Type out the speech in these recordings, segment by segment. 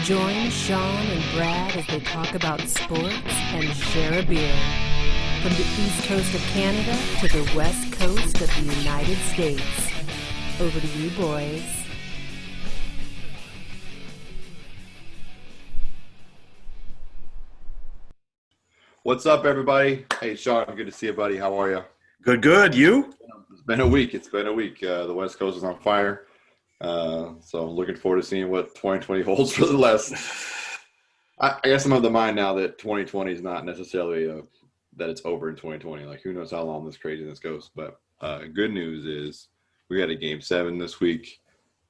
Join Sean and Brad as they talk about sports and share a beer. From the east coast of Canada to the west coast of the United States. Over to you, boys. What's up, everybody? Hey, Sean, good to see you, buddy. How are you? Good. You? It's been a week. The West Coast is on fire. So looking forward to seeing what 2020 holds for the last. I guess I'm of the mind now that 2020 is not necessarily that it's over in 2020. Like, who knows how long this craziness goes. But good news is we had a Game 7 this week.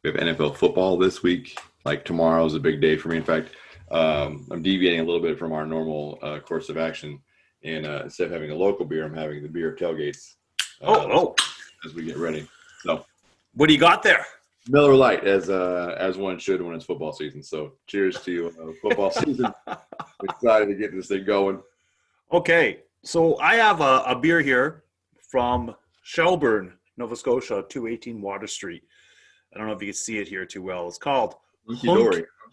We have NFL football this week. Like, tomorrow is a big day for me. In fact, I'm deviating a little bit from our normal course of action. And instead of having a local beer, I'm having the beer tailgates as we get ready. So, what do you got there? Miller Lite, as one should when it's football season. So, cheers to football season. Excited to get this thing going. Okay, so I have a beer here from Shelburne, Nova Scotia, 218 Water Street. I don't know if you can see it here too well. It's called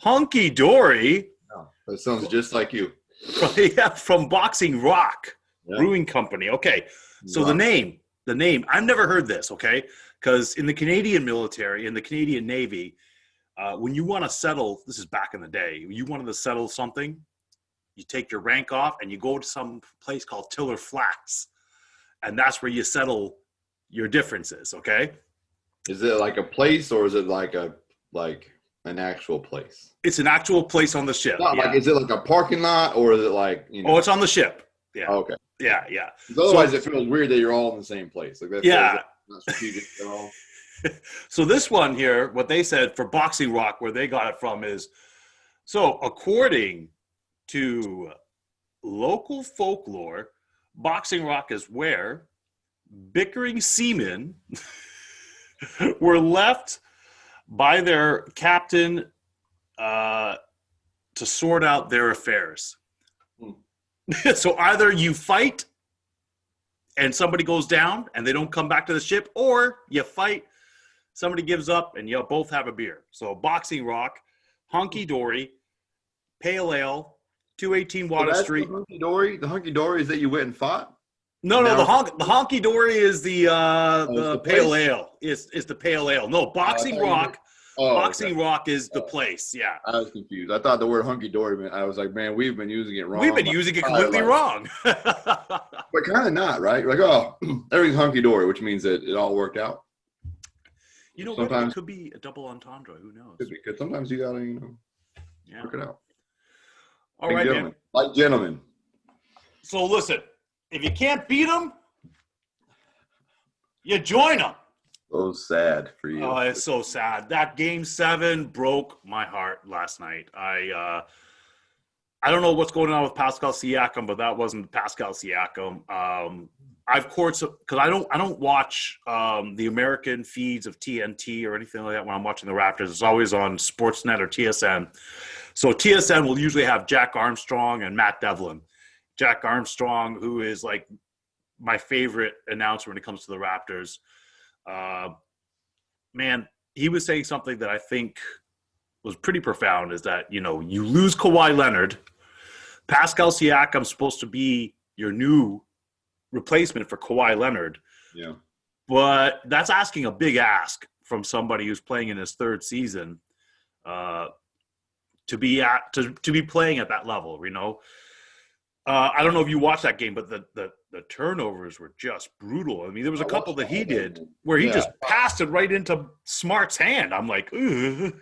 Hunky Dory. Oh, that sounds just like you. From Boxing Rock Brewing Company. Okay, so the name, I've never heard this, okay? Because in the Canadian military, in the Canadian Navy, when you want to settle, this is back in the day, you wanted to settle something, you take your rank off and you go to some place called Tiller Flats. And that's where you settle your differences, okay? Is it like a place or is it like an actual place? It's an actual place on the ship. Like, is it like a parking lot or is it like, you know? Oh, it's on the ship. Yeah. Oh, okay. Yeah. Otherwise, it feels weird that you're all in the same place. Like, that feels not strategic at all. So this one here, what they said for Boxing Rock, where they got it from is, so according to local folklore, Boxing Rock is where bickering seamen were left by their captain to sort out their affairs. So either you fight and somebody goes down and they don't come back to the ship, or you fight, somebody gives up, and you both have a beer. So Boxing Rock, Hunky Dory, Pale Ale, 218 Water Street. The Hunky Dory is that you went and fought? No, the Honky Dory is the Pale Ale. It's the Pale Ale. No, Boxing Rock. Boxing Rock is the place. Yeah. I was confused. I thought the word hunky dory meant. I was like, man, we've been using it wrong. We've been using it completely wrong. But kind of not, right? Like, oh, everything's hunky dory, which means that it all worked out. You know, sometimes it could be a double entendre. Who knows? Could be, because sometimes you gotta, work it out. All right, man. Like gentlemen. So listen, if you can't beat them, you join them. So sad for you. Oh, it's so sad. That Game 7 broke my heart last night. I don't know what's going on with Pascal Siakam, but that wasn't Pascal Siakam. I've because I don't watch the American feeds of TNT or anything like that when I'm watching the Raptors. It's always on Sportsnet or TSN. So TSN will usually have Jack Armstrong and Matt Devlin. Jack Armstrong, who is like my favorite announcer when it comes to the Raptors. Man, he was saying something that I think was pretty profound, is that, you lose Kawhi Leonard. Pascal Siakam's supposed to be your new replacement for Kawhi Leonard. Yeah. But that's asking a big ask from somebody who's playing in his third season to be playing at that level, I don't know if you watched that game, but the turnovers were just brutal. I mean, there was a couple that he did where he just passed it right into Smart's hand. I'm like, ugh.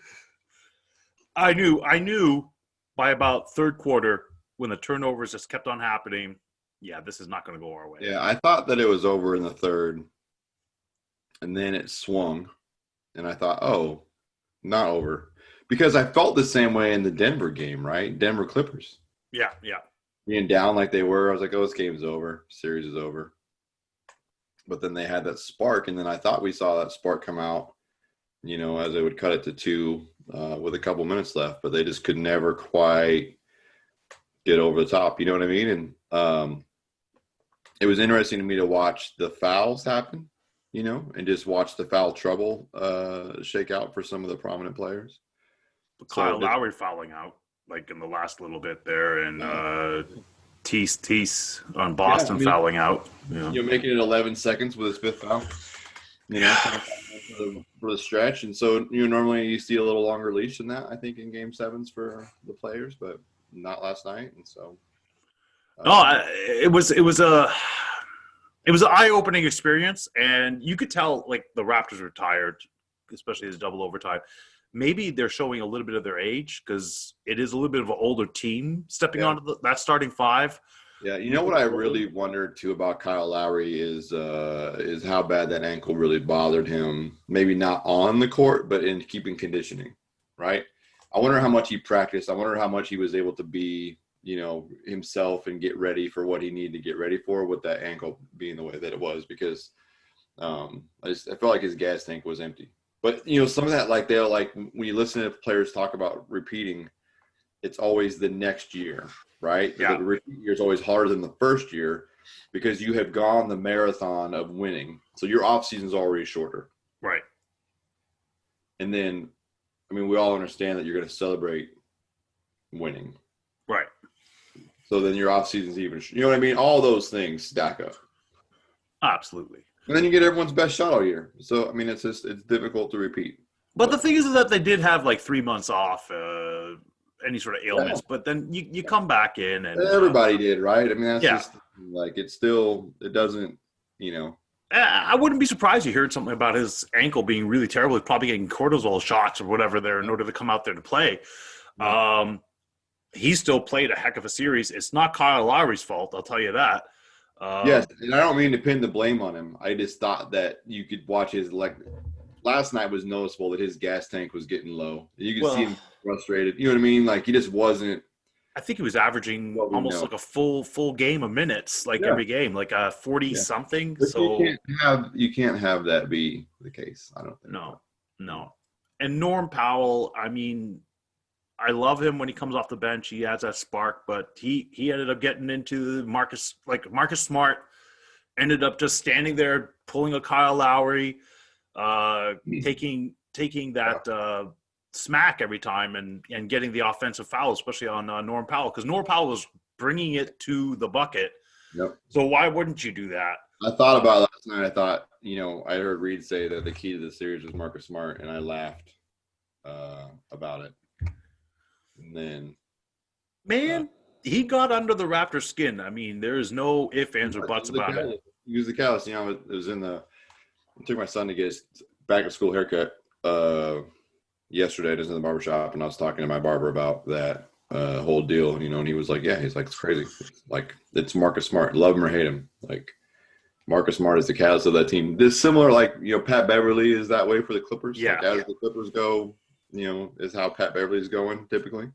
I knew by about third quarter when the turnovers just kept on happening, this is not going to go our way. Yeah, I thought that it was over in the third, and then it swung, and I thought, oh, not over. Because I felt the same way in the Denver game, right? Denver Clippers. Yeah. Being down like they were, I was like, oh, this game's over. Series is over. But then they had that spark, and then I thought we saw that spark come out, as they would cut it to 2 with a couple minutes left. But they just could never quite get over the top. You know what I mean? And it was interesting to me to watch the fouls happen, and just watch the foul trouble shake out for some of the prominent players. Kyle Lowry fouling out like in the last little bit there, and Tease on Boston fouling out. You're making it 11 seconds with his fifth foul. For the stretch, and so normally you see a little longer leash than that. I think in Game 7s for the players, but not last night, and so. It was an eye-opening experience, and you could tell like the Raptors were tired, especially as double overtime. Maybe they're showing a little bit of their age because it is a little bit of an older team stepping onto that starting five. Yeah, what I really wondered too about Kyle Lowry is how bad that ankle really bothered him. Maybe not on the court, but in keeping conditioning, right? I wonder how much he practiced. I wonder how much he was able to be, himself and get ready for what he needed to get ready for with that ankle being the way that it was, because I felt like his gas tank was empty. But some of that, like when you listen to players talk about repeating, it's always the next year. Right? Yeah. The repeat year is always harder than the first year because you have gone the marathon of winning. So your off season is already shorter. Right. And then, we all understand that you're going to celebrate winning. Right. So then your off season is even, what I mean? All those things stack up. Absolutely. And then you get everyone's best shot all year. So, it's difficult to repeat. But the thing is that they did have like 3 months off, any sort of ailments, but then you come back in and everybody did, right? That's just like it doesn't, I wouldn't be surprised you heard something about his ankle being really terrible. He's probably getting cortisol shots or whatever there in order to come out there to play. He still played a heck of a series. It's not Kyle Lowry's fault, I'll tell you that. Yes, and I don't mean to pin the blame on him. I just thought that you could watch his last night was noticeable that his gas tank was getting low. You could see him frustrated. You know what I mean? Like he just wasn't. I think he was averaging almost like a full game of minutes, every game, like a 40 something. But so you can't have that be the case. I don't think. No. And Norm Powell, I love him when he comes off the bench. He adds that spark, but he ended up getting into Marcus Smart ended up just standing there pulling a Kyle Lowry, taking that smack every time and getting the offensive foul, especially on Norm Powell, because Norm Powell was bringing it to the bucket. Yep. So why wouldn't you do that? I thought about it last night. I thought, I heard Reed say that the key to the series was Marcus Smart, and I laughed about it. And then, he got under the Raptors' skin. There is no ifs, ands, or buts about it. He was the catalyst. It was I took my son to get his back-to-school haircut yesterday. I was in the barbershop, and I was talking to my barber about that whole deal. And he was like, "Yeah," he's like, "It's crazy. It's Marcus Smart. Love him or hate him. Marcus Smart is the catalyst of that team. This similar, Pat Beverly is that way for the Clippers. Yeah. As the Clippers go, is how Pat Beverly's going typically.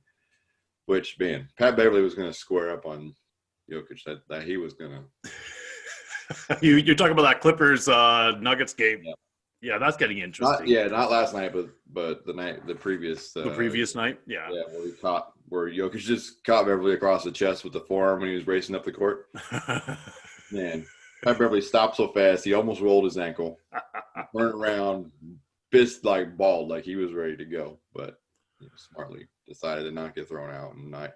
Which, man, Pat Beverly was going to square up on Jokic. That he was going to. You're talking about that Clippers Nuggets game. Yeah, that's getting interesting. Not last night, but the previous. The previous night, yeah. Yeah, where Jokic just caught Beverly across the chest with the forearm when he was racing up the court. Man, Pat Beverly stopped so fast he almost rolled his ankle, turned around, fist balled like he was ready to go, but smartly decided to not get thrown out and not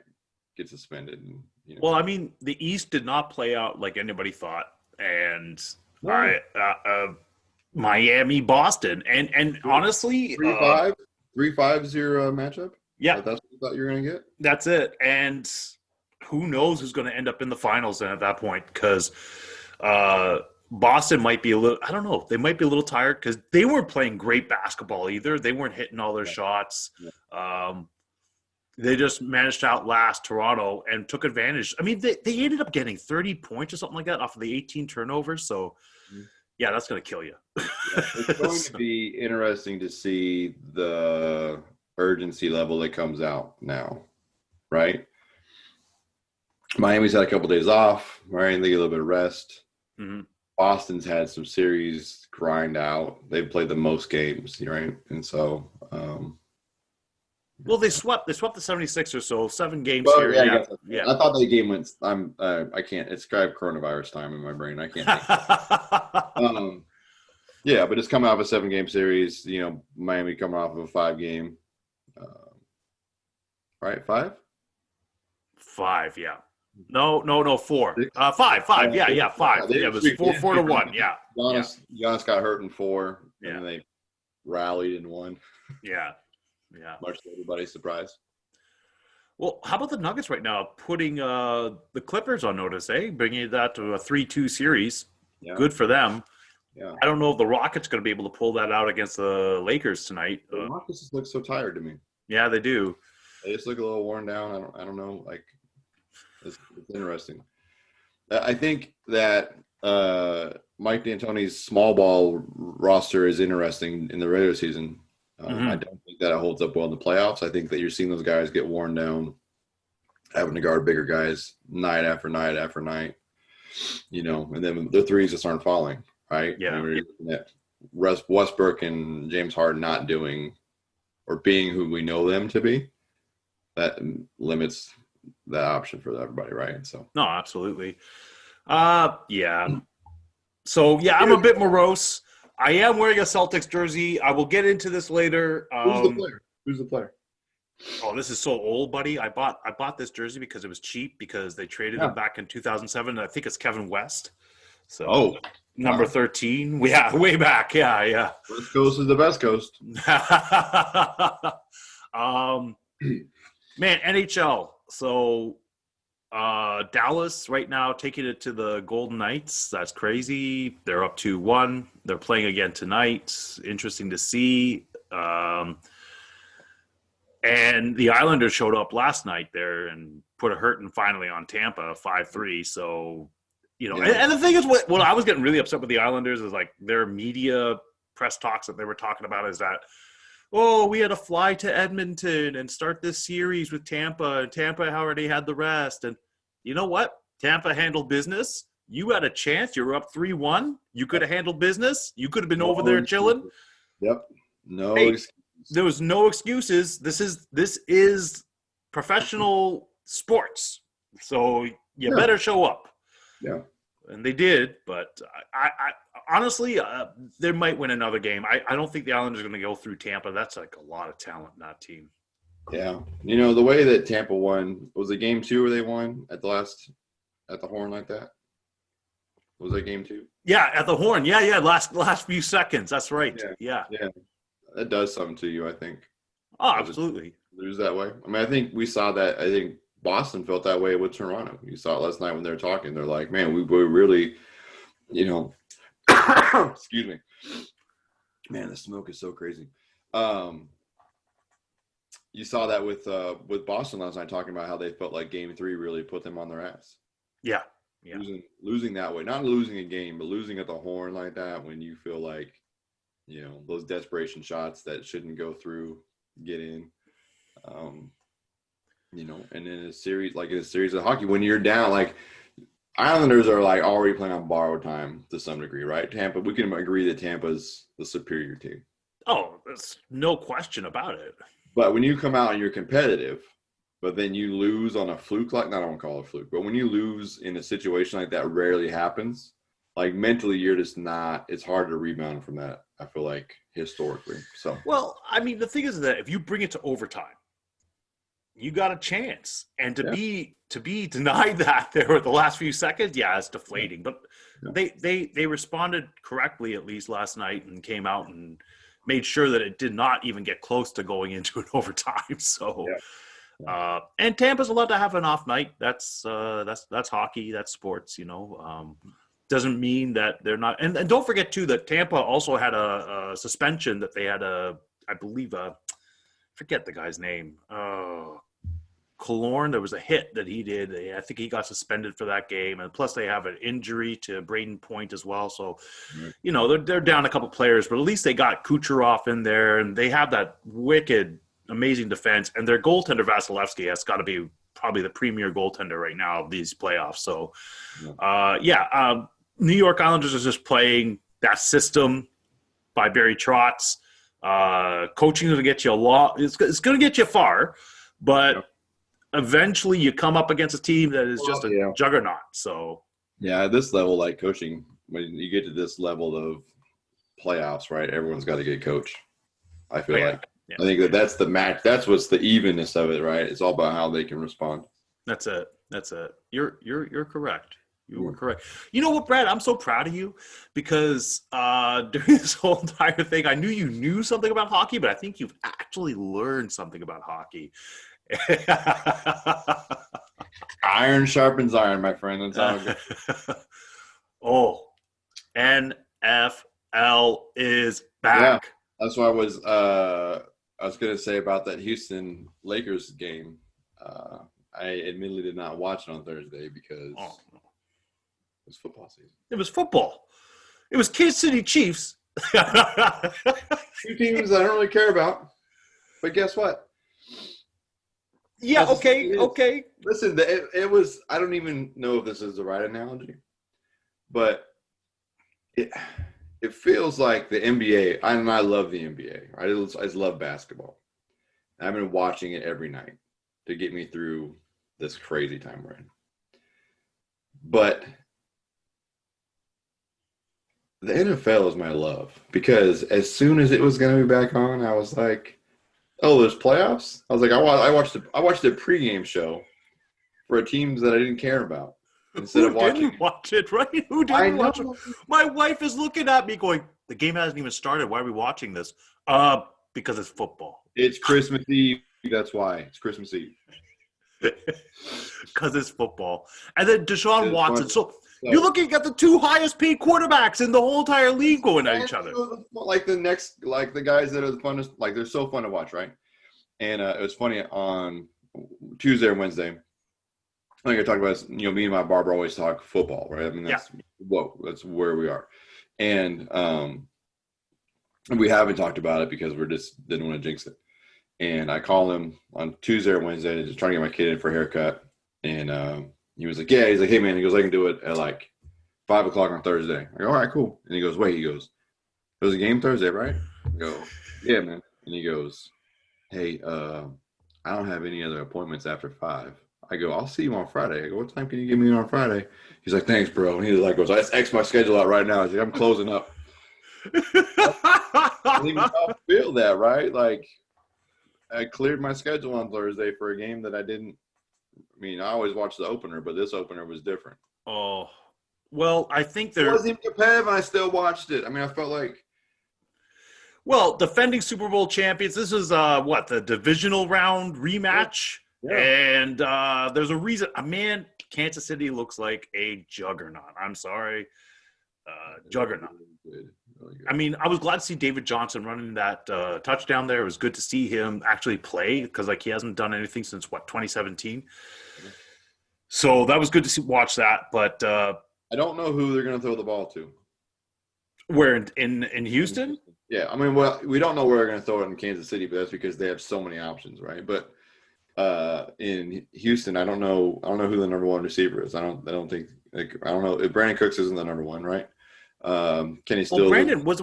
get suspended. And, Well, the East did not play out like anybody thought, and Miami, Boston, and honestly, 3-5 is your matchup. Yeah, that's what you thought you were going to get. That's it, and who knows who's going to end up in the finals then at that point, because Boston might be a little – I don't know. They might be a little tired because they weren't playing great basketball either. They weren't hitting all their shots. They just managed to outlast Toronto and took advantage. They ended up getting 30 points or something like that off of the 18 turnovers. So, yeah, that's going to kill you. It's going to be interesting to see the urgency level that comes out now, right? Miami's had a couple days off, right? They get a little bit of rest. Mm-hmm. Boston's had some series grind out. They've played the most games, right? And so, they swept the 76ers, so 7 games well, here. Yeah. I thought that game went. I can't. It's coronavirus time in my brain. I can't. Think. Yeah, but it's coming off a 7-game series. Miami coming off of a 5-game. right? 5? 5, yeah. No, 4. 6? 5. Yeah, 5. They Yeah, it didn't was sweep- they 4 didn't 4 to sweep 1. them. Yeah. Giannis got hurt in 4, and Yeah. then they rallied and won, Yeah. much to everybody's surprise. Well, how about the Nuggets right now putting the Clippers on notice, bringing that to a 3-2 series. Yeah. Good for them. Yeah. I don't know if the Rockets going to be able to pull that out against the Lakers tonight. The Rockets just look so tired to me. Yeah, they do. They just look a little worn down. I don't know. Like, it's interesting. I think that Mike D'Antoni's small ball roster is interesting in the regular season. I don't think that it holds up well in the playoffs. I think that you're seeing those guys get worn down, having to guard bigger guys night after night after night, and then the threes just aren't falling, right? Yeah. I mean, we're looking at Westbrook and James Harden not doing or being who we know them to be. That limits that option for everybody, right? So no, absolutely. Yeah. So yeah, I'm a bit morose. I am wearing a Celtics jersey. I will get into this later. Who's the player? Oh, this is so old, buddy. I bought this jersey because it was cheap because they traded him back in 2007. I think it's Kevin West. So number 13. Yeah, way back. Yeah. West Coast is the best coast. Man, NHL. So Dallas right now taking it to the Golden Knights. That's crazy. They're up 2-1. They're playing again tonight. Interesting to see. And the Islanders showed up last night there and put a hurting finally on Tampa 5-3. So, and the thing is, what I was getting really upset with the Islanders is like their media press talks that they were talking about is that, we had to fly to Edmonton and start this series with Tampa, and Tampa already had the rest. And you know what? Tampa handled business. You had a chance. You were up 3-1. You could have handled business. You could have been over there chilling. Yep. No excuses. There was no excuses. This is professional sports. So you better show up. Yeah. And they did, but I honestly, they might win another game. I don't think the Islanders are going to go through Tampa. That's like a lot of talent in that team. Yeah. The way that Tampa won, was it game 2 where they won at the Horn like that? Was it game 2? Yeah, at the Horn. Yeah. Last few seconds. That's right. Yeah. That does something to you, I think. Oh, absolutely. Lose that way. I mean, I think we saw that. I think Boston felt that way with Toronto. You saw it last night when they were talking. They're like, man, we really, excuse me. Man, the smoke is so crazy. You saw that with Boston last night, talking about how they felt like game 3 really put them on their ass. Yeah. Losing that way, not losing a game, but losing at the Horn like that when you feel like, those desperation shots that shouldn't go through get in. And in a series of hockey, when you're down, like Islanders are like already playing on borrowed time to some degree, right? Tampa, we can agree that Tampa's the superior team. Oh, there's no question about it. But when you come out and you're competitive, but then you lose on a fluke, I don't call it a fluke, but when you lose in a situation like that, rarely happens. Like mentally, you're just not. It's hard to rebound from that. I feel like historically. So well, I mean, the thing is that if you bring it to overtime, you got a chance, and to be denied that there at the last few seconds, it's deflating. But they responded correctly at least last night and came out and made sure that it did not even get close to going into an overtime. So, and Tampa's allowed to have an off night. That's hockey. That's sports. Doesn't mean that they're not. And don't forget too that Tampa also had a suspension that they had I believe forget the guy's name. Killorn, there was a hit that he did. I think he got suspended for that game. And plus they have an injury to Braden Point as well. So, they're down a couple players, but at least they got Kucherov in there and they have that wicked, amazing defense. And their goaltender, Vasilevsky, has got to be probably the premier goaltender right now of these playoffs. So, New York Islanders are just playing that system by Barry Trotz. Coaching is going to get you a lot. It's going to get you far, but eventually you come up against a team that is just a juggernaut. So at this level, like coaching, when you get to this level of playoffs, right? Everyone's got a good coach. I feel like Yeah. I think that's the match. That's what's the evenness of it, right? It's all about how they can respond. That's it. You're correct. You were correct. You know what, Brad? I'm so proud of you because during this whole entire thing, I knew you knew something about hockey, but I think you've actually learned something about hockey. Iron sharpens iron, my friend. That's how it goes. Oh, NFL is back. Yeah, that's what I was going to say about that Houston Lakers game. I admittedly did not watch it on Thursday because it was football season. It was football. It was Kansas City Chiefs. Two teams I don't really care about, but guess what? Yeah, That's okay. Listen, it was. I don't even know if this is the right analogy, but it feels like the NBA. I love the NBA. I just love basketball. I've been watching it every night to get me through this crazy time we're in. But the NFL is my love because as soon as it was going to be back on, I was like, "Oh, there's playoffs." I was like, I watched the pregame show for teams that I didn't care about instead of watching. Who didn't watch it, right? Who didn't watch it? My wife is looking at me going, "The game hasn't even started. Why are we watching this?" Because it's football. It's Christmas Eve. That's why it's Christmas Eve. Because it's football. And then Deshaun Watson. Fun. So you're looking at the two highest paid quarterbacks in the whole entire league going at each other. Like the guys that are the funnest, like they're so fun to watch, right? And it was funny on Tuesday or Wednesday. I think I talked about, me and my barber always talk football, right? I mean, that's where we are. And we haven't talked about it because we just didn't want to jinx it. And I call him on Tuesday or Wednesday, just trying to get my kid in for a haircut. And he was like, yeah. He's like, hey, man. He goes, I can do it at like 5 o'clock on Thursday. I go, all right, cool. And he goes, wait. He goes, there's a game Thursday, right? I go, yeah, man. And he goes, hey, I don't have any other appointments after 5. I go, I'll see you on Friday. I go, what time can you get me in on Friday? He's like, thanks, bro. And he like goes, I just X my schedule out right now. He's like, I'm closing up. I didn't even feel that, right? Like, I cleared my schedule on Thursday for a game that I didn't. I mean, I always watch the opener, but this opener was different. Oh, well, I think It wasn't even competitive, and I still watched it. I mean, I felt like. Well, defending Super Bowl champions. This is the divisional round rematch, and there's a reason. Man, Kansas City looks like a juggernaut. I'm sorry, juggernaut. Really good. I mean, I was glad to see David Johnson running that touchdown there. It was good to see him actually play because, he hasn't done anything since, 2017. Mm-hmm. So that was good to watch that. But I don't know who they're going to throw the ball to. Where, in Houston? Yeah, I mean, well, we don't know where they're going to throw it in Kansas City, but that's because they have so many options, right? But in Houston, I don't know who the number one receiver is. I don't think I don't know if Brandon Cooks isn't the number one, right? Can he still? Well, Brandon was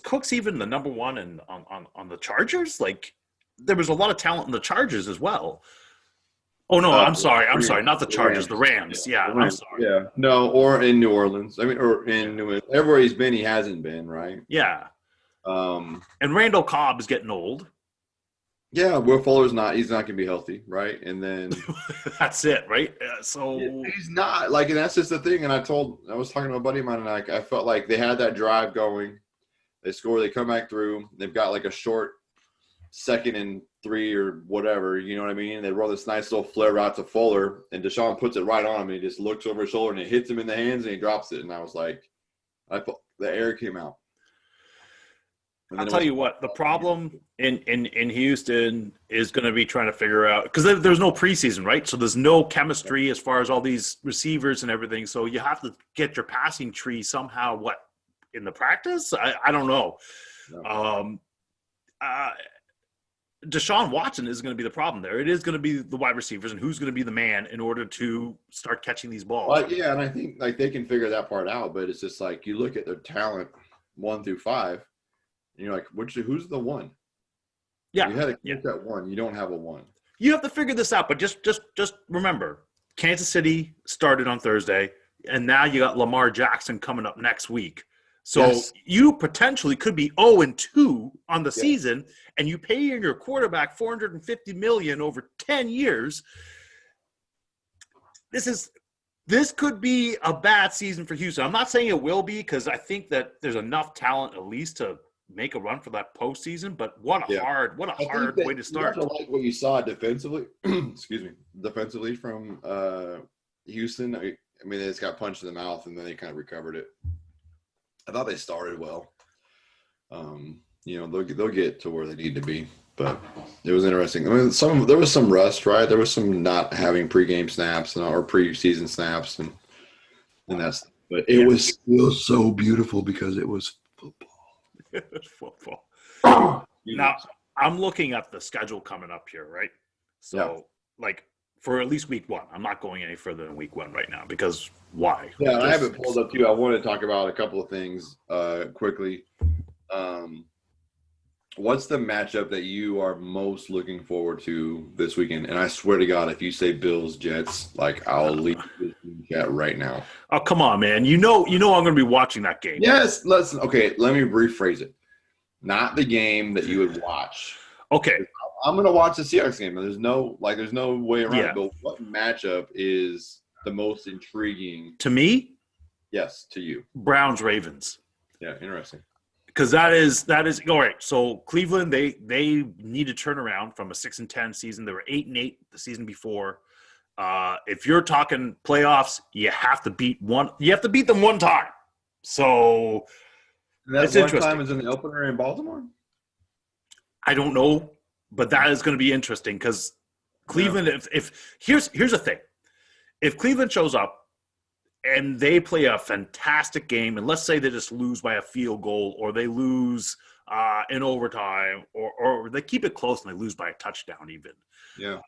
Cooks even the number one on the Chargers? Like, there was a lot of talent in the Chargers as well. Oh no, I'm sorry, not the Chargers, the Rams. Yeah, I'm sorry. Yeah, no, or in New Orleans. I mean, or in New Orleans. Everywhere he's been, he hasn't been, right? Yeah. And Randall Cobb is getting old. Yeah, Will Fuller's not. He's not going to be healthy, right? And then that's it, right? So he's not. And that's just the thing. And I was talking to a buddy of mine, and I felt like they had that drive going. They score. They come back through. They've got a short 2nd and 3 or whatever. You know what I mean? They roll this nice little flare route to Fuller, and Deshaun puts it right on him. And he just looks over his shoulder, and it hits him in the hands, and he drops it. And I was like, the air came out. I'll tell you what, the problem in Houston is going to be trying to figure out, because there's no preseason, right? So there's no chemistry as far as all these receivers and everything. So you have to get your passing tree somehow, in the practice? I don't know. No. Deshaun Watson is going to be the problem there. It is going to be the wide receivers and who's going to be the man in order to start catching these balls. Well, yeah, and I think they can figure that part out, but it's just you look at their talent 1 through 5. And you're like, who's the one? Yeah. You had to at 1. You don't have a 1. You have to figure this out, but just remember, Kansas City started on Thursday, and now you got Lamar Jackson coming up next week. So Yes. you potentially could be 0-2 on the Yeah. season, and you pay your quarterback $450 million over 10 years. This could be a bad season for Houston. I'm not saying it will be, because I think that there's enough talent at least to make a run for that postseason. But what a hard way to start. You have to like what you saw defensively. Excuse me, defensively from Houston. I mean, they just got punched in the mouth, and then they kind of recovered it. I thought they started well. They'll get to where they need to be, but it was interesting. I mean, there was some rust, right? There was some not having pregame snaps or preseason snaps, and but it was still so beautiful because it was football. Football. Now, I'm looking at the schedule coming up here, right? So, for at least week 1, I'm not going any further than week 1 right now, because why? Yeah, I have it pulled up too. I want to talk about a couple of things quickly. What's the matchup that you are most looking forward to this weekend? And I swear to God, if you say Bills Jets, I'll leave this chat right now. Oh, come on, man! You know I'm going to be watching that game. Yes, let me rephrase it. Not the game that you would watch. Okay. I'm going to watch the Seahawks game. There's no way around it. But what matchup is the most intriguing to me? Yes, to you. Browns Ravens. Yeah, interesting. Because that is all right. So Cleveland, they need to turn around from a 6-10 season. They were 8-8 the season before. If you're talking playoffs, you have to beat one. You have to beat them one time. So that one time is in the opener in Baltimore. I don't know, but that is going to be interesting because Cleveland. Yeah. If here's the thing, if Cleveland shows up and they play a fantastic game, and let's say they just lose by a field goal, or they lose in overtime, or they keep it close and they lose by a touchdown even. Yeah.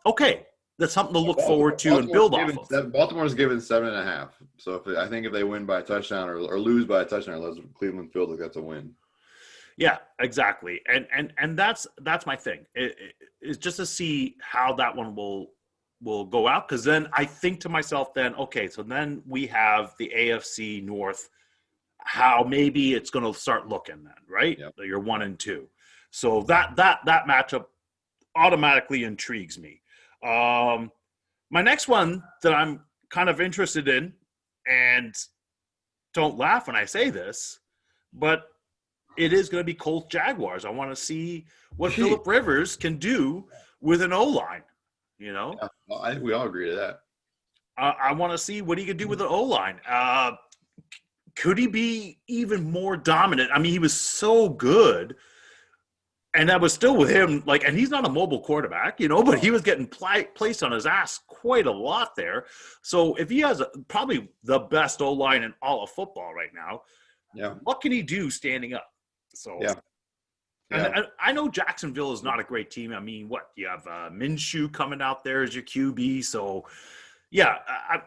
Okay, that's something to look forward to and build off of. Baltimore's given 7.5. So I think if they win by a touchdown or lose by a touchdown, Cleveland feels like that's a win. Yeah, exactly. And that's my thing. It's just to see how that one will go out, because then I think to myself then, okay, so then we have the AFC North, how maybe it's going to start looking then, right? Yep. You're 1 and 2. So that matchup automatically intrigues me. My next one that I'm kind of interested in, and don't laugh when I say this, but it is going to be Colts Jaguars. I want to see what Phillip Rivers can do with an O-line. You know, I think we all agree to that. I want to see what he could do with an O-line. Could he be even more dominant? I mean, he was so good, and that was still with him. And he's not a mobile quarterback, but he was getting placed on his ass quite a lot there. So if he has probably the best O-line in all of football right now, what can he do standing up? So yeah. And I know Jacksonville is not a great team. I mean, you have Minshew coming out there as your QB. So,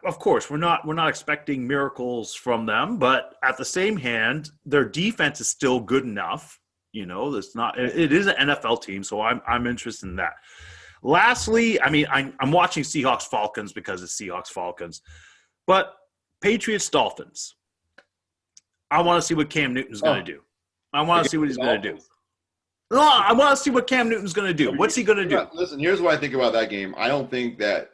of course, we're not expecting miracles from them. But at the same hand, their defense is still good enough. It is an NFL team, so I'm interested in that. Lastly, I mean, I'm watching Seahawks Falcons because it's Seahawks Falcons, but Patriots Dolphins. I want to see what Cam Newton's going to do. I want to see what he's going to do. No, I want to see what Cam Newton's going to do. What's he going to do? Listen, here's what I think about that game. I don't think that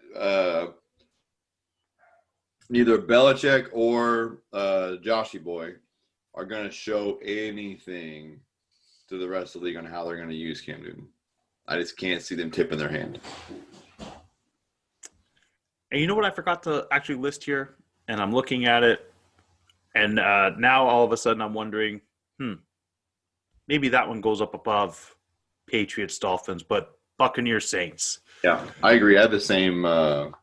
neither Belichick or Joshy Boy are going to show anything to the rest of the league on how they're going to use Cam Newton. I just can't see them tipping their hand. And you know what I forgot to actually list here? And I'm looking at it, and now all of a sudden I'm wondering, maybe that one goes up above Patriots, Dolphins, but Buccaneers, Saints. Yeah, I agree. I have the same thing.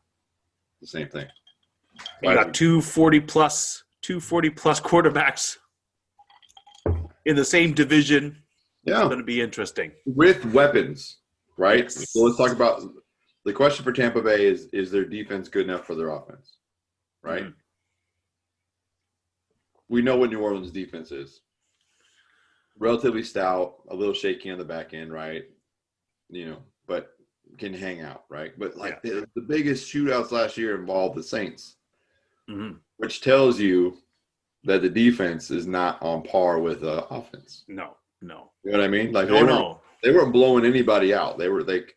You got 240-plus quarterbacks in the same division. Yeah. It's going to be interesting. With weapons, right? Yes. So let's talk about the question for Tampa Bay is their defense good enough for their offense, right? Mm-hmm. We know what New Orleans' defense is. Relatively stout, a little shaky on the back end, right? But can hang out, right? But the biggest shootouts last year involved the Saints, which tells you that the defense is not on par with offense. No. You know what I mean? Like No. they weren't blowing anybody out. They were like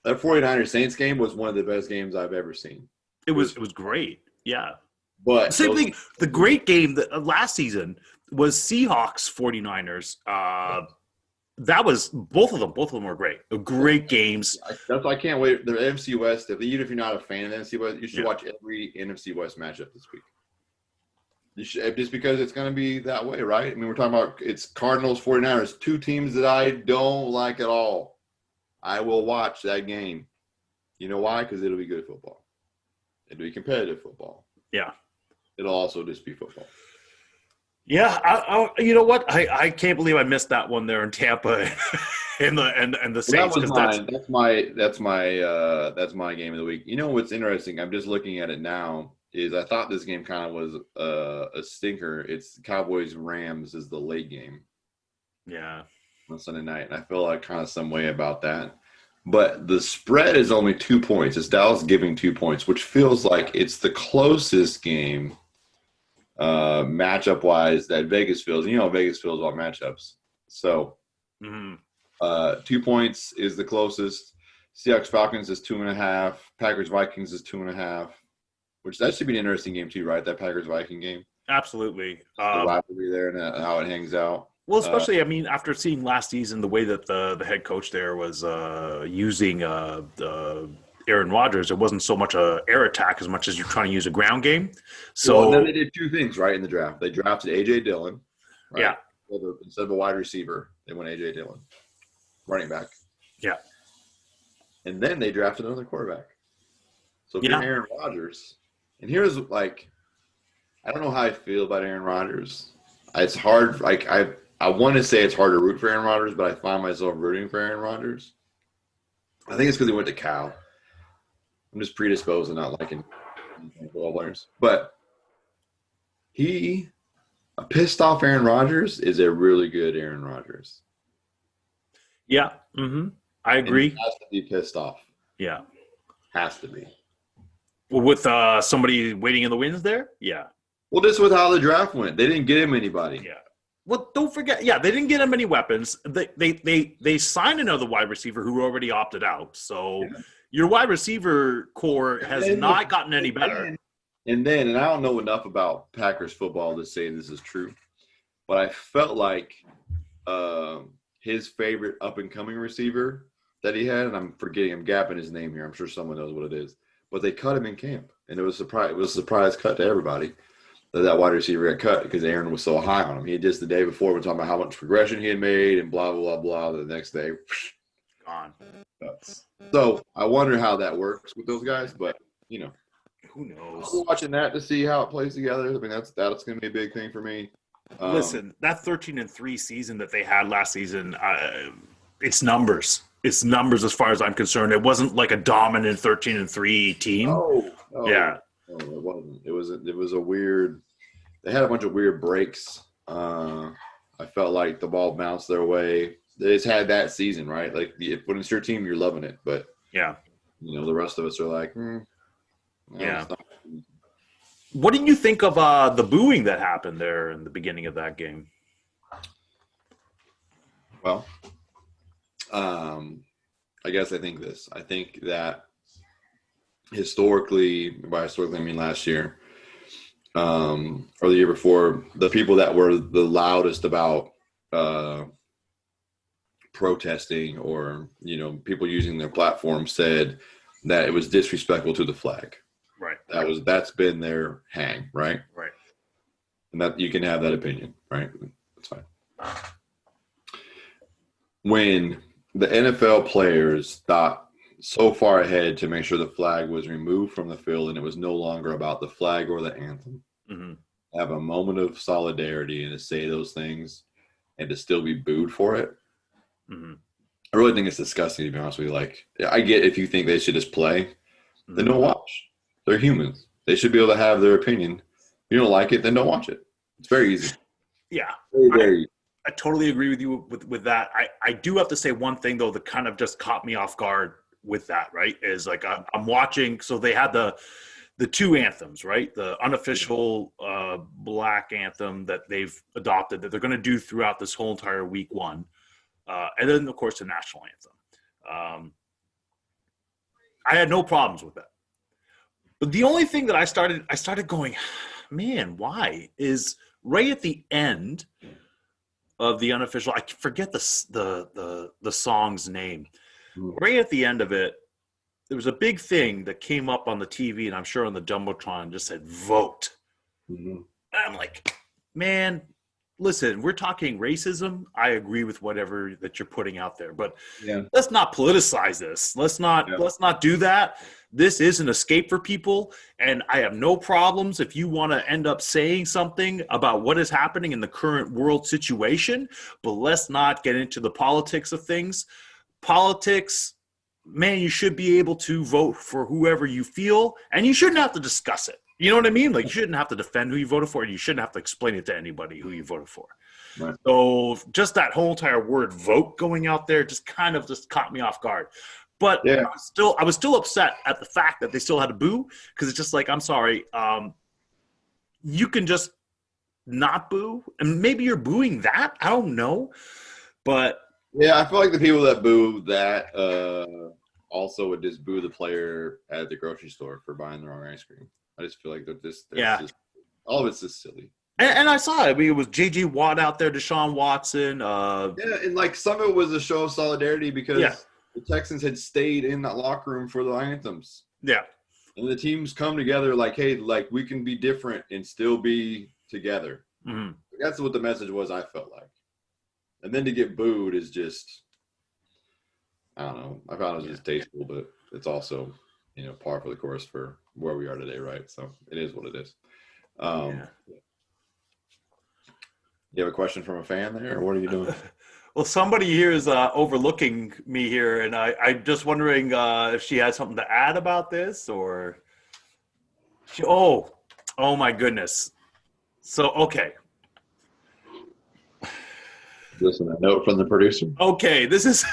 that 49ers Saints game was one of the best games I've ever seen. It was great. Yeah. But Same thing. The great game that last season was Seahawks 49ers. That was both of them were great. Great games. That's why I can't wait. The NFC West, even if you're not a fan of the NFC West, you should watch every NFC West matchup this week. You should, just because it's going to be that way, right? I mean, we're talking about it's Cardinals, 49ers, two teams that I don't like at all. I will watch that game. You know why? Because it'll be good football. It'll be competitive football. Yeah. It'll also just be football. Yeah, you know what? I can't believe I missed that one there in Tampa and the Saints. That's my game of the week. You know what's interesting? I'm just looking at it now. Is I thought this game kind of was a stinker. It's Cowboys-Rams is the late game. Yeah. On Sunday night, and I feel like kind of some way about that. But the spread is only 2 points. It's Dallas giving 2 points, which feels like it's the closest game matchup wise that Vegas feels. You know, Vegas feels about matchups. So 2 points is the closest. Seahawks Falcons is 2.5. Packers Vikings is 2.5. Which that should be an interesting game too, right? That Packers Viking game. Absolutely. The rivalry there and how it hangs out. Well, especially I mean, after seeing last season the way that the head coach there was using Aaron Rodgers, it wasn't so much a air attack as much as you're trying to use a ground game. So and then they did two things right in the draft. They drafted A.J. Dillon, right? Yeah, instead of a wide receiver, they went A.J. Dillon, running back. Yeah, and then they drafted another quarterback. So if you're Aaron Rodgers, and here's like, I don't know how I feel about Aaron Rodgers. It's hard. Like I want to say it's hard to root for Aaron Rodgers, but I find myself rooting for Aaron Rodgers. I think it's because he went to Cal. I'm just predisposed to not liking football players. But a pissed off Aaron Rodgers is a really good Aaron Rodgers. Yeah. I agree. And he has to be pissed off. Yeah. Has to be. Well, with somebody waiting in the wings there? Yeah. Well, this is how the draft went. They didn't get him anybody. Yeah. Well, don't forget. Yeah, they didn't get him any weapons. They signed another wide receiver who already opted out. So your wide receiver core has not gotten any better. And I don't know enough about Packers football to say this is true, but I felt like his favorite up-and-coming receiver that he had, and I'm gapping his name here. I'm sure someone knows what it is. But they cut him in camp, and it was a surprise cut to everybody that wide receiver got cut because Aaron was so high on him. He had just the day before been talking about how much progression he had made and blah, blah, blah, blah. The next day, gone. So I wonder how that works with those guys, but, you know. Who knows? I'm watching that to see how it plays together. I mean, that's going to be a big thing for me. Listen, that 13-3 season that they had last season, it's numbers. It's numbers as far as I'm concerned. It wasn't like a dominant 13-3 team. Oh, yeah. No, it wasn't. It was a weird. They had a bunch of weird breaks. I felt like the ball bounced their way. They just had that season, right? Like when it's your team, you're loving it, but yeah, you know the rest of us are like, yeah. What did you think of the booing that happened there in the beginning of that game? Well, I guess I think this. I think that historically, by historically I mean last year, or the year before, the people that were the loudest about protesting or, you know, people using their platform said that it was disrespectful to the flag. Right. That's been their hang, right? Right. And that you can have that opinion, right? That's fine. When the NFL players thought so far ahead to make sure the flag was removed from the field and it was no longer about the flag or the anthem, have a moment of solidarity and to say those things and to still be booed for it. I really think it's disgusting, to be honest with you. Like, I get if you think they should just play, then don't watch. They're humans. They should be able to have their opinion. If you don't like it, then don't watch it. It's very easy. Yeah. Very, very easy. I totally agree with you with that. I do have to say one thing, though, that kind of just caught me off guard with that, right, is like I'm watching. So they had the two anthems, right? The unofficial black anthem that they've adopted that they're going to do throughout this whole entire week one. And then, of course, the national anthem. I had no problems with that. But the only thing that I started going, man, why? Is right at the end of the unofficial, I forget the song's name. Right at the end of it, there was a big thing that came up on the TV, and I'm sure on the Jumbotron, just said vote. Mm-hmm. And I'm like, man, listen, we're talking racism. I agree with whatever that you're putting out there, but let's not politicize this. Let's not do that. This is an escape for people, and I have no problems if you want to end up saying something about what is happening in the current world situation, but let's not get into the politics of things. Politics, man, you should be able to vote for whoever you feel, and you shouldn't have to discuss it. You know what I mean? Like, you shouldn't have to defend who you voted for, and you shouldn't have to explain it to anybody who you voted for. Right. So just that whole entire word vote going out there just kind of just caught me off guard. But I was still upset at the fact that they still had to boo, because it's just like, I'm sorry, you can just not boo, and maybe you're booing that. I don't know, but yeah, I feel like the people that boo that also would just boo the player at the grocery store for buying the wrong ice cream. I just feel like they're just all of it's just silly. And I saw it. I mean, it was J.J. Watt out there, Deshaun Watson. And like some of it was a show of solidarity because the Texans had stayed in that locker room for the anthems. Yeah. And the teams come together like, hey, like we can be different and still be together. Mm-hmm. That's what the message was, I felt like. And then to get booed is just, I don't know. I found it was just tasteful, but it's also, par for the course for where we are today, right? So it is what it is. You have a question from a fan there, or what are you doing? Well, somebody here is overlooking me here, and I'm just wondering if she has something to add about this, or oh my goodness. So, okay. Listen, a note from the producer. Okay, this is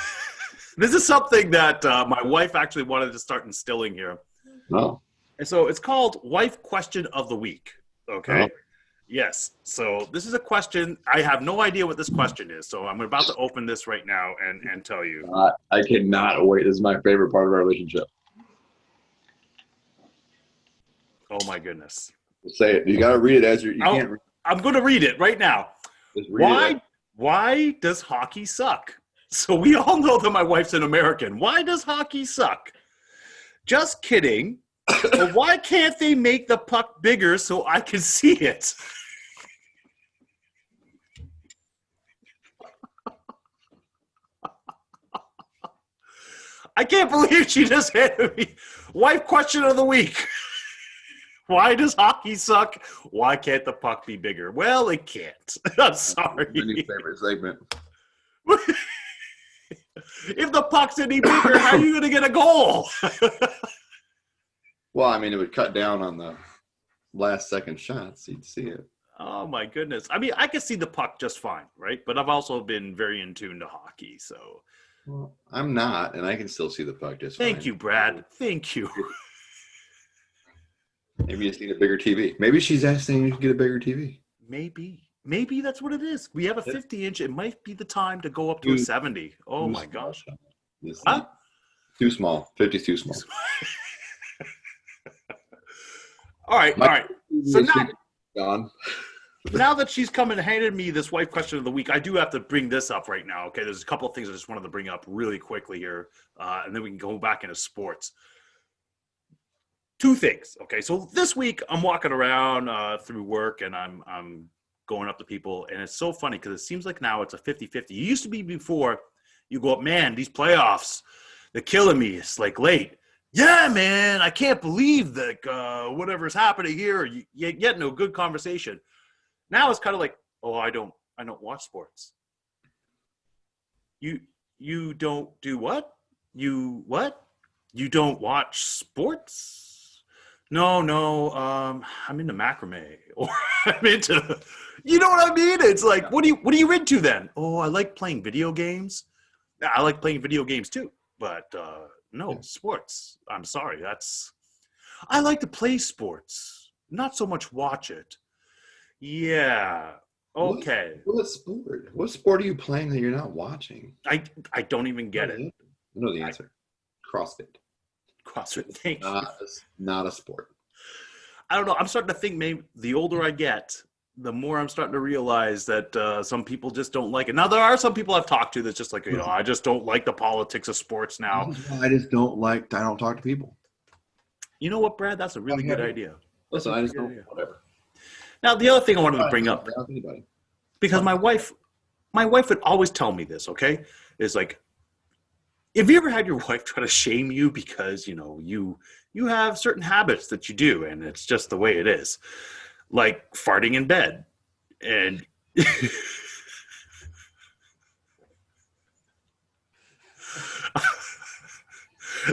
something that my wife actually wanted to start instilling here. Oh. And so it's called Wife Question of the Week. Okay. Oh. Yes. So this is a question. I have no idea what this question is. So I'm about to open this right now and tell you. I cannot wait. This is my favorite part of our relationship. Oh my goodness. Say it. You got to read it as you can't read. I'm going to read it right now. Why does hockey suck? So we all know that my wife's an American. Why does hockey suck? Just kidding. But why can't they make the puck bigger so I can see it? I can't believe she just handed me wife question of the week. Why does hockey suck? Why can't the puck be bigger? Well, it can't. I'm sorry. My new favorite segment. If the puck's any bigger, how are you going to get a goal? Well, I mean, it would cut down on the last-second shots. You'd see it. Oh, my goodness. I mean, I can see the puck just fine, right? But I've also been very in tune to hockey, so. Well, I'm not, and I can still see the puck just fine. Thank you, Brad. Thank you. Maybe you just need a bigger TV. Maybe she's asking you to get a bigger TV. Maybe that's what it is. We have a 50-inch. It might be the time to go up to a 70. Oh, my gosh. Huh? Too small. 50's too small. All right. So now that she's come and handed me this wife question of the week, I do have to bring this up right now. Okay, there's a couple of things I just wanted to bring up really quickly here, and then we can go back into sports. Two things. Okay, so this week I'm walking around through work, and I'm going up to people, and it's so funny because it seems like now it's a 50-50. It used to be before you go up, man, these playoffs, they're killing me. It's like late. Yeah, man, I can't believe that whatever's happening here. You get no good conversation. Now it's kind of like, oh, I don't watch sports. You don't do what? You what? You don't watch sports? No. I'm into macrame, or I'm into. You know what I mean? It's like, what are you into then? Oh, I like playing video games. I like playing video games too, but. No, sports. I'm sorry. I like to play sports, not so much watch it. Yeah. Okay. What sport? What sport are you playing that you're not watching? I don't even get it. I know the answer. CrossFit. CrossFit. Thank you. Not a sport. I don't know. I'm starting to think maybe the older I get, the more I'm starting to realize that some people just don't like it. Now, there are some people I've talked to that's just like, I just don't like the politics of sports now. I don't talk to people. You know what, Brad? That's a really good idea. Listen, I just don't, whatever. Now, the other thing I wanted to bring up, because my wife would always tell me this, okay, is like, have you ever had your wife try to shame you because, you have certain habits that you do, and it's just the way it is, like farting in bed, and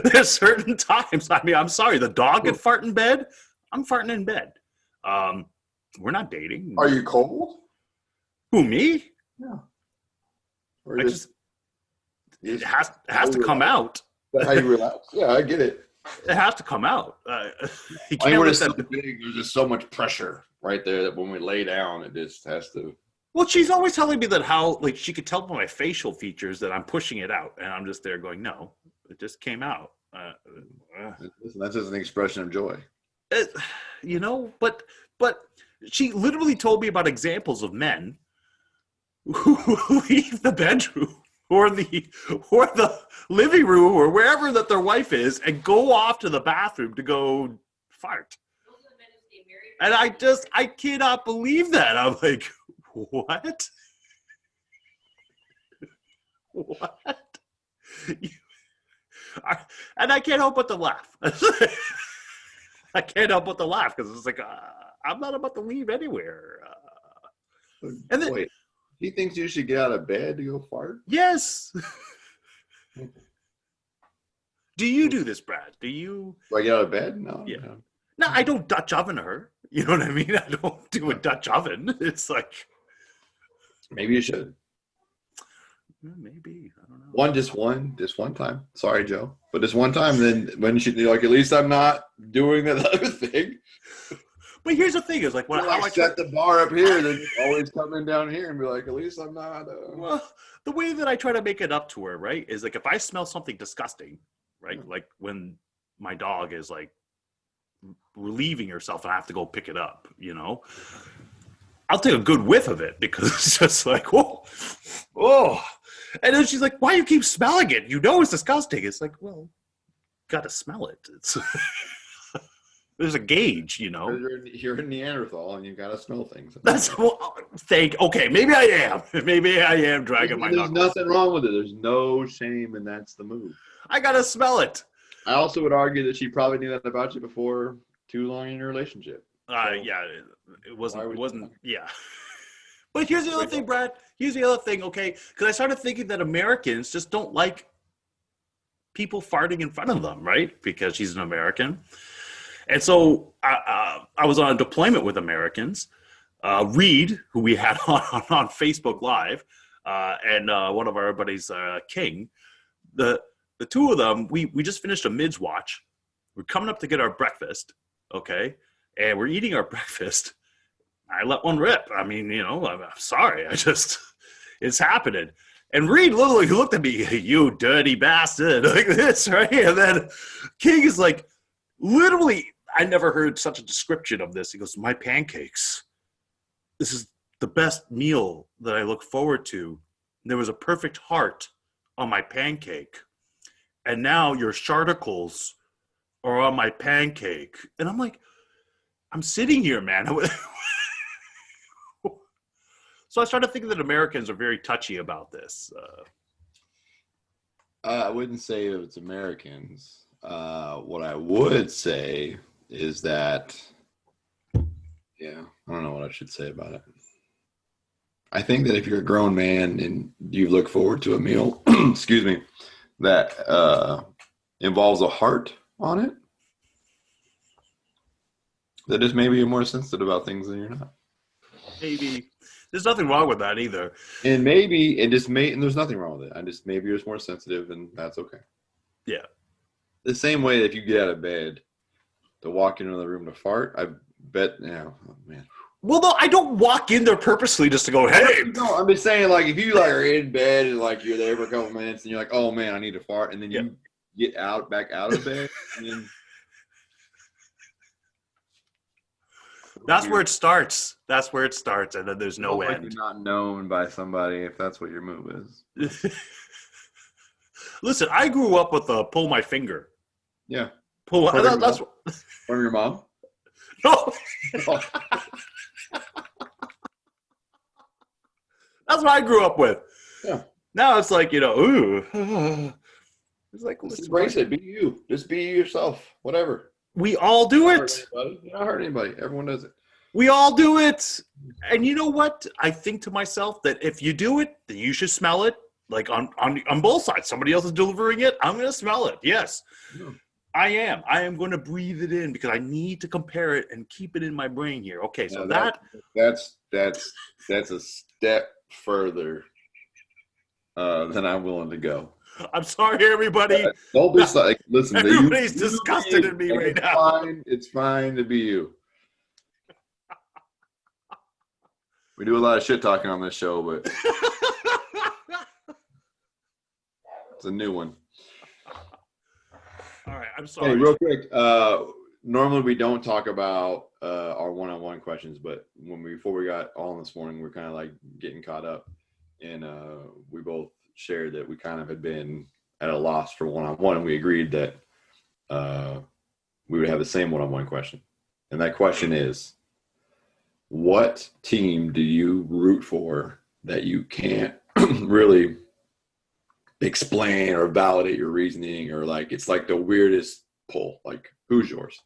there's certain times. I mean, I'm sorry, the dog can fart in bed. I'm farting in bed. We're not dating. Are you cold? Who, me? Yeah. It has to come out. That's how you relax? Yeah, I get it. It has to come out. You I can't mean, let so that. big, there's just so much pressure right there that when we lay down, it just has to. Well, she's always telling me that how she could tell by my facial features that I'm pushing it out, and I'm just there going, no, it just came out. Listen, that's just an expression of joy. But she literally told me about examples of men who leave the bedroom or the living room or wherever that their wife is and go off to the bathroom to go fart. And I cannot believe that. I'm like, what? What? And I can't help but to laugh. I can't help but to laugh because it's like, I'm not about to leave anywhere. And then, wait, he thinks you should get out of bed to go fart? Yes. Do you do this, Brad? Do I get out of bed? No. Yeah. No, I don't Dutch oven her. You know what I mean? I don't do a Dutch oven. It's like, maybe you should. Maybe. I don't know. Just one time. Sorry, Joe. But just one time, then when she like, at least I'm not doing that other thing. But here's the thing: is like when I set the bar up here, then always coming down here and be like, at least I'm not. Well, the way that I try to make it up to her, right, is like if I smell something disgusting, right, like when my dog is like relieving herself and I have to go pick it up, I'll take a good whiff of it because it's just like, oh. And then she's like, why do you keep smelling it? It's disgusting. It's like, well, got to smell it. It's there's a gauge, You're a Neanderthal and you got to smell things. Okay, maybe I am. Maybe I am dragging my knuckles. There's nothing wrong with it. There's no shame, and that's the move. I got to smell it. I also would argue that she probably knew that about you before too long in your relationship. Yeah, it wasn't, yeah. But here's the other thing, Brad. Here's the other thing, okay? Because I started thinking that Americans just don't like people farting in front of them, right? Because she's an American. And so I was on a deployment with Americans. Reed, who we had on Facebook Live, and one of our buddies, King. The two of them, we just finished a mids watch. We're coming up to get our breakfast, okay? And we're eating our breakfast. I let one rip. I mean, I'm sorry. It's happening. And Reed literally looked at me, you dirty bastard, like this, right? And then King is like, literally, I never heard such a description of this. He goes, my pancakes. This is the best meal that I look forward to. There was a perfect heart on my pancake. And now your sharticles are on my pancake. And I'm like, I'm sitting here, man. So I started thinking that Americans are very touchy about this. I wouldn't say it's Americans. What I would say is that, I don't know what I should say about it. I think that if you're a grown man and you look forward to a meal, excuse me, that involves a heart on it, that is maybe you're more sensitive about things than you're not. Maybe. There's nothing wrong with that either. And maybe, and there's nothing wrong with it. Maybe you're just more sensitive and that's okay. Yeah. The same way that if you get out of bed to walk into the room to fart. I bet. Yeah, oh, man. Well, no, I don't walk in there purposely just to go, hey. No, I'm just saying, like, if you like are in bed and like you're there for a couple minutes and you're like, oh man, I need to fart, and then you get back out of bed. And then... That's where it starts. That's where it starts, and then there's no end. You're not known by somebody if that's what your move is. Listen, I grew up with a pull my finger. Yeah. That's from your mom? No. That's what I grew up with. Yeah. Now it's like, ooh. It's like, just embrace it. Be you. Just be yourself. Whatever. We all do it. You don't hurt anybody. Everyone does it. We all do it. And you know what? I think to myself that if you do it, then you should smell it. Like on both sides. Somebody else is delivering it. I'm going to smell it. Yes. Yeah. I am. I am going to breathe it in because I need to compare it and keep it in my brain here. Okay, so that's a step further than I'm willing to go. I'm sorry, everybody. Don't be like, listen. Everybody's disgusted in me right now. It's fine to be you. We do a lot of shit talking on this show, but it's a new one. All right, I'm sorry. Hey, real quick. Normally we don't talk about our one-on-one questions, but before we got on this morning, we're kind of like getting caught up, and we both shared that we kind of had been at a loss for one-on-one, and we agreed that we would have the same one-on-one question, and that question is, what team do you root for that you can't really explain or validate your reasoning, or like it's like the weirdest pull? Like, who's yours?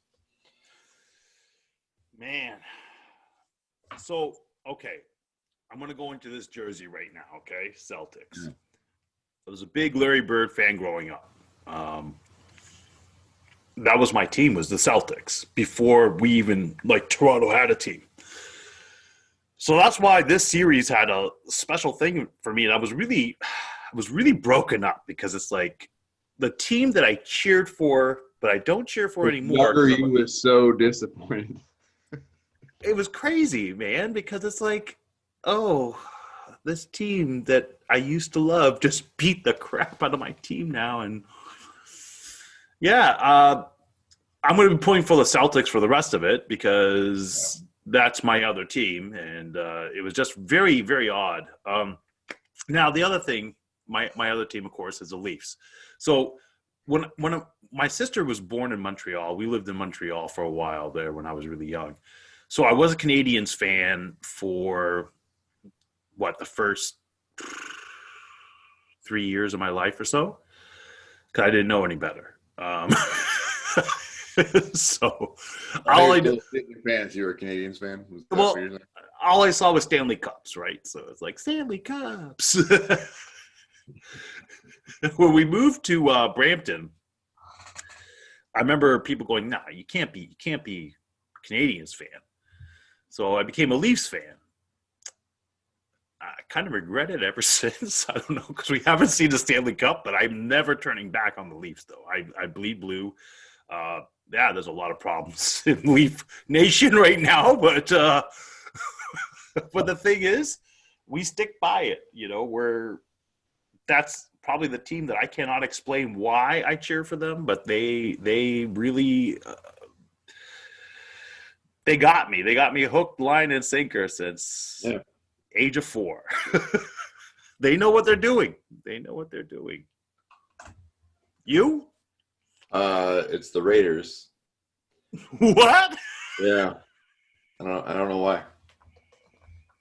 Man. So, okay. I'm going to go into this jersey right now, okay? Celtics. Yeah. I was a big Larry Bird fan growing up. That was my team, was the Celtics, before we even, like, Toronto had a team. So that's why this series had a special thing for me. And I was really broken up because it's like the team that I cheered for, but I don't cheer for anymore. You was so disappointed. It was crazy, man, because it's like, oh, this team that I used to love just beat the crap out of my team now. And yeah, I'm going to be pulling for the Celtics for the rest of it because that's my other team. And it was just very, very odd. Now, the other thing, my other team, of course, is the Leafs. So when my sister was born in Montreal, we lived in Montreal for a while there when I was really young. So I was a Canadiens fan for, the first 3 years of my life or so, because I didn't know any better. So all I did, fans, you were a Canadiens fan? Well, all I saw was Stanley Cups, right? So it's like Stanley Cups. When we moved to Brampton, I remember people going, "Nah, you can't be a Canadiens fan." So I became a Leafs fan. I kind of regret it ever since. I don't know, because we haven't seen the Stanley Cup, but I'm never turning back on the Leafs, though. I bleed blue. There's a lot of problems in Leaf Nation right now, but but the thing is, we stick by it. That's probably the team that I cannot explain why I cheer for them, but they really they got me. They got me hook, line, and sinker since age of 4. They know what they're doing. You? It's the Raiders. What? Yeah. I don't know why.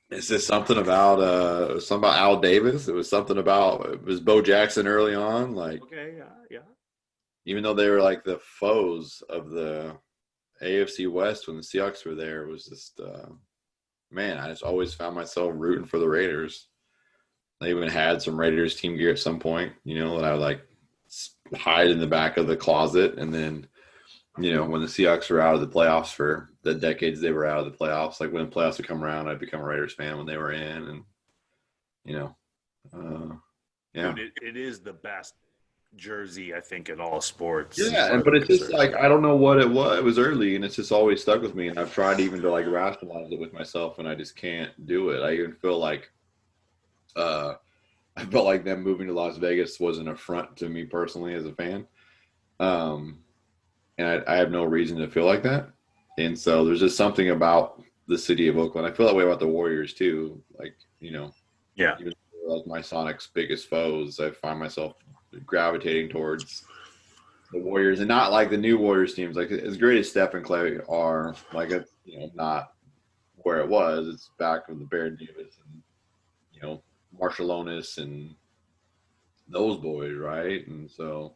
Is this something about Al Davis? It was Bo Jackson early on, like. Okay, yeah. Even though they were like the foes of the AFC West when the Seahawks were there, it was just I just always found myself rooting for the Raiders. I even had some Raiders team gear at some point, that I would like hide in the back of the closet, and then when the Seahawks were out of the playoffs for the decades they were out of the playoffs, like when the playoffs would come around, I'd become a Raiders fan when they were in, and Dude, it is the best. jersey, I think, in all sports. Yeah, but it's just like I don't know what it was. It was early, and it's just always stuck with me. And I've tried even to like rationalize it with myself, and I just can't do it. I even feel like I felt like them moving to Las Vegas was an affront to me personally as a fan. Um, and I have no reason to feel like that. And so there's just something about the city of Oakland. I feel that way about the Warriors too. Like, yeah, even like my Sonic's biggest foes, I find myself gravitating towards the Warriors, and not like the new Warriors teams. Like as great as Steph and Clay are, like it's not where it was. It's back with the Baron Davis and Marshallonis and those boys, right? And so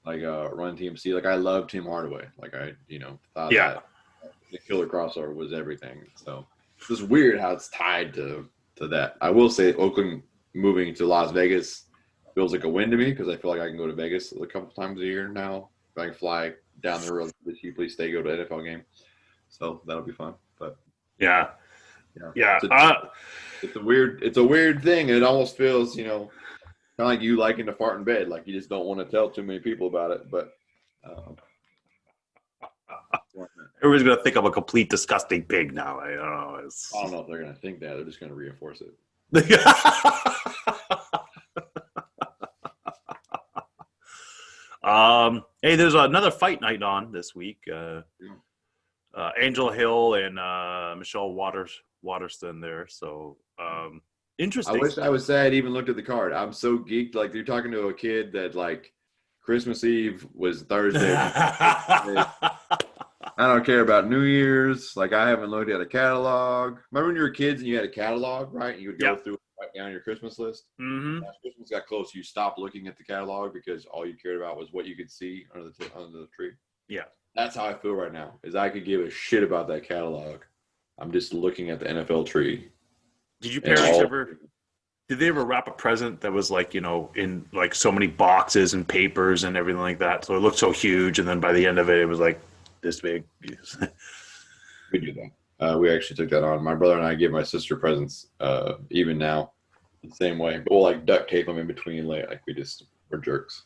like Run TMC, like I love Tim Hardaway. Like I thought that the killer crossover was everything. So it's just weird how it's tied to that. I will say Oakland moving to Las Vegas feels like a win to me because I feel like I can go to Vegas a couple times a year now. I can fly down the road cheaply, stay, go to an NFL game. So that'll be fun. But yeah. It's a weird thing. It almost feels, kind of like you liking to fart in bed. Like you just don't want to tell too many people about it. But everybody's gonna think I'm a complete disgusting pig now. I don't know. I don't know if they're gonna think that. They're just gonna reinforce it. Hey, there's another fight night on this week. Angel Hill and Michelle Waterston there. So interesting. I wish I would say I'd even looked at the card. I'm so geeked. Like you're talking to a kid that like Christmas Eve was Thursday. I don't care about New Year's. Like I haven't looked at a catalog. Remember when you were kids and you had a catalog, right? And you would go through and write down your Christmas list. Mm-hmm. As Christmas got close, you stopped looking at the catalog because all you cared about was what you could see under the tree. Yeah. That's how I feel right now. Is I could give a shit about that catalog. I'm just looking at the NFL tree. Did you parents ever? Did they ever wrap a present that was like in like so many boxes and papers and everything like that? So it looked so huge, and then by the end of it, it was like this big. We do that. We actually took that on. My brother and I give my sister presents, even now, the same way. But we'll like duct tape them in between, like we're jerks.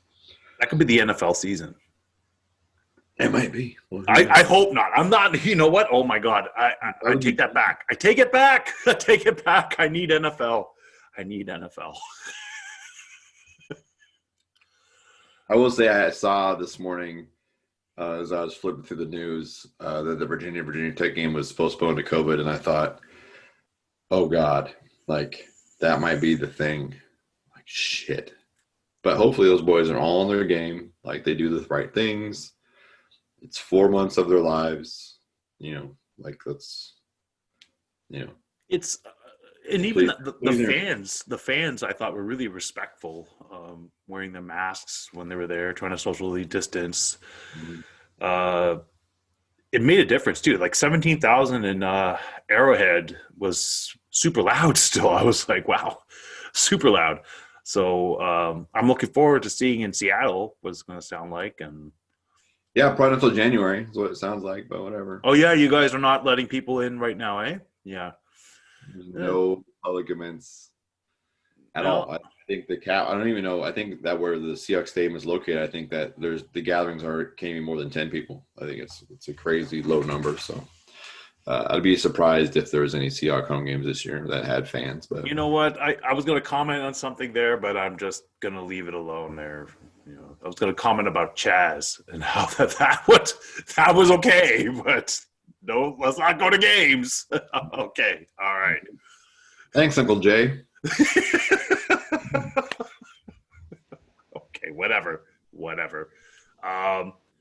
That could be the NFL season. It might be. I hope not. I'm not. You know what? Oh my God! I take that back. I take it back. I take it back. I need NFL. I need NFL. I will say I saw this morning as I was flipping through the news that the Virginia Tech game was postponed to COVID, and I thought, oh God, like that might be the thing. Like shit. But hopefully those boys are all on their game. Like they do the right things. It's 4 months of their lives, like that's, It's and even the fans I thought were really respectful, wearing their masks when they were there, trying to socially distance. Mm-hmm. It made a difference too. Like 17,000 in Arrowhead was super loud still. I was like, wow, super loud. So I'm looking forward to seeing in Seattle what it's going to sound like. And yeah, probably until January is what it sounds like, but whatever. Oh yeah, you guys are not letting people in right now, eh? Yeah. There's no public events at all. I think I don't even know. I think that where the Seahawks Stadium is located, I think that the gatherings can't be more than 10 people. I think it's a crazy low number. So I'd be surprised if there was any Seahawks home games this year that had fans. But you know what? I was going to comment on something there, but I'm just going to leave it alone there. I was going to comment about Chaz and how that was okay, but no, let's not go to games. Okay, all right. Thanks, Uncle Jay. Okay, whatever.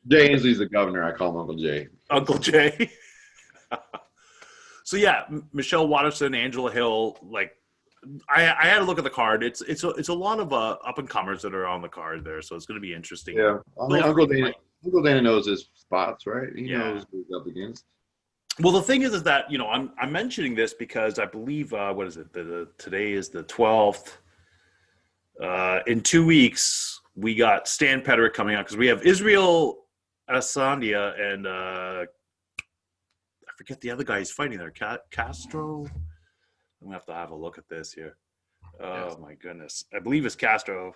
Jay Ainsley's the governor. I call him Uncle Jay. Uncle Jay. So yeah, Michelle Waterston, Angela Hill, like. I had to look at the card. It's a lot of up and comers that are on the card there, so it's going to be interesting. Yeah, I mean, Uncle Dana knows his spots, right? He knows who he's up against. Well, the thing is that I'm mentioning this because I believe what is it? Today is the 12th. In 2 weeks, we got Stan Pederick coming out because we have Israel Adesanya and I forget the other guy he's fighting there. Castro. I'm going to have a look at this here. Oh, my goodness. I believe it's Castro.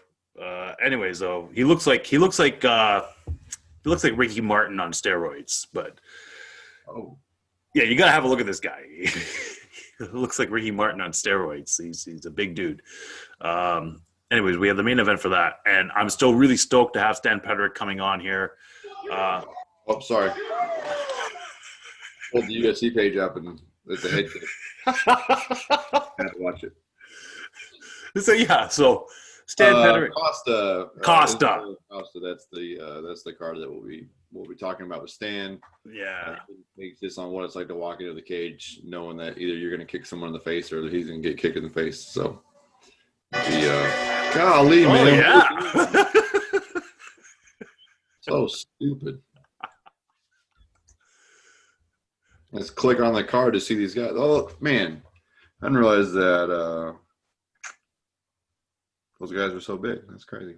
Anyways, though, he looks like Ricky Martin on steroids. But yeah, you gotta have a look at this guy. He looks like Ricky Martin on steroids. He's a big dude. Anyways, we have the main event for that, and I'm still really stoked to have Stan Pedrick coming on here. Sorry. Pulled the UFC page up and it's a head kick. I had to watch it. So Stan Pedrick. Costa. That's the card that we'll be talking about with Stan. Yeah. Makes this on what it's like to walk into the cage knowing that either you're going to kick someone in the face or he's going to get kicked in the face. So, golly, man. Yeah. So stupid. Let's click on the card to see these guys. Oh, man. I didn't realize that those guys are so big. That's crazy.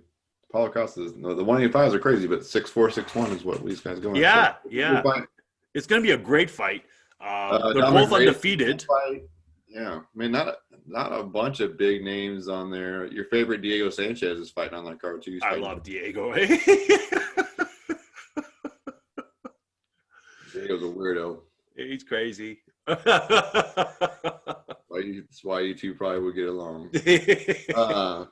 Paulo Costa, the 185s are crazy, but 6'4", 6'1" is what these guys go. Yeah, yeah. It's going to be a great fight. They're both undefeated. Yeah, I mean, not a bunch of big names on there. Your favorite Diego Sanchez is fighting on that card too. I love Diego. Diego's a weirdo. He's crazy. That's why you two probably would get along.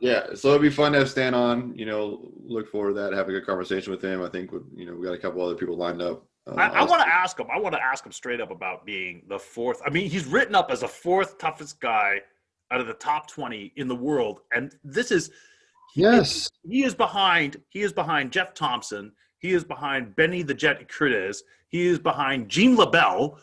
Yeah, so it'd be fun to have Stan on. Look forward to that. Have a good conversation with him. I think we got a couple other people lined up. I want to ask him. I want to ask him straight up about being the fourth. I mean, he's written up as the fourth toughest guy out of the top 20 in the world, and this is yes. He is behind Jeff Thompson. He is behind Benny the Jet Curtis. He is behind Gene LaBelle.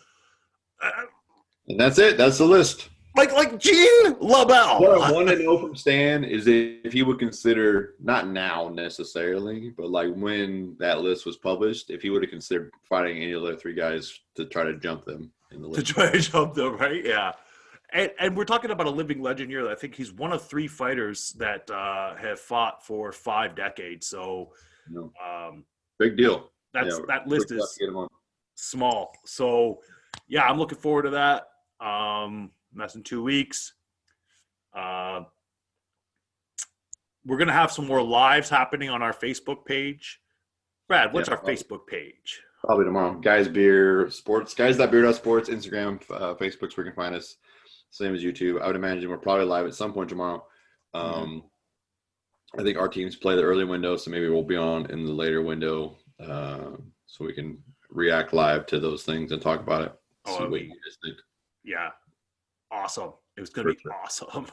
And that's it. That's the list. Like Gene LaBelle. What I want to know from Stan is if he would consider, not now necessarily, but like when that list was published, if he would have considered fighting any of the other three guys to try to jump them in the list. To try to jump them, right? Yeah. And we're talking about a living legend here. I think he's one of three fighters that have fought for 5 decades. So, big deal. That list is small. So, yeah, I'm looking forward to that. That's in 2 weeks. We're going to have some more lives happening on our Facebook page. Brad, what's our Facebook page? Probably tomorrow. Guys.Beer.Sports. Guys.Beer.Sports. Instagram, Facebook's where you can find us. Same as YouTube. I would imagine we're probably live at some point tomorrow. I think our teams play the early window, so maybe we'll be on in the later window so we can react live to those things and talk about it. See what you guys think. Yeah. Awesome. It was going to be awesome.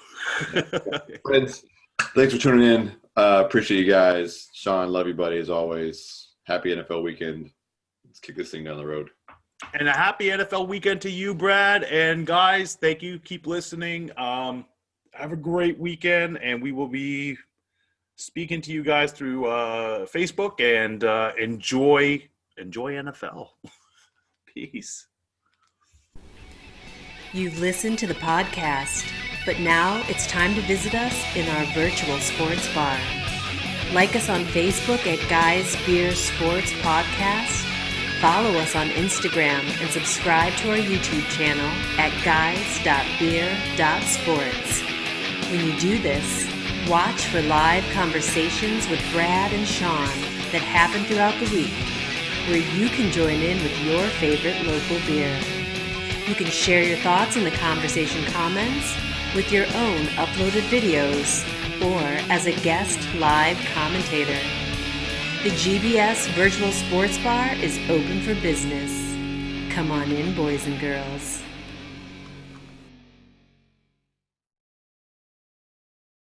Friends, thanks for tuning in. Appreciate you guys. Sean, love you, buddy, as always. Happy NFL weekend. Let's kick this thing down the road. And a happy NFL weekend to you, Brad. And guys, thank you. Keep listening. Have a great weekend, and we will be speaking to you guys through Facebook. And enjoy NFL. Peace. You've listened to the podcast, but now it's time to visit us in our virtual sports bar. Like us on Facebook at Guys.Beer.Sports Podcast. Follow us on Instagram and subscribe to our YouTube channel at Guys.Beer.Sports. When you do this, watch for live conversations with Brad and Sean that happen throughout the week, where you can join in with your favorite local beer. You can share your thoughts in the conversation comments, with your own uploaded videos, or as a guest live commentator. The GBS Virtual Sports Bar is open for business. Come on in, boys and girls.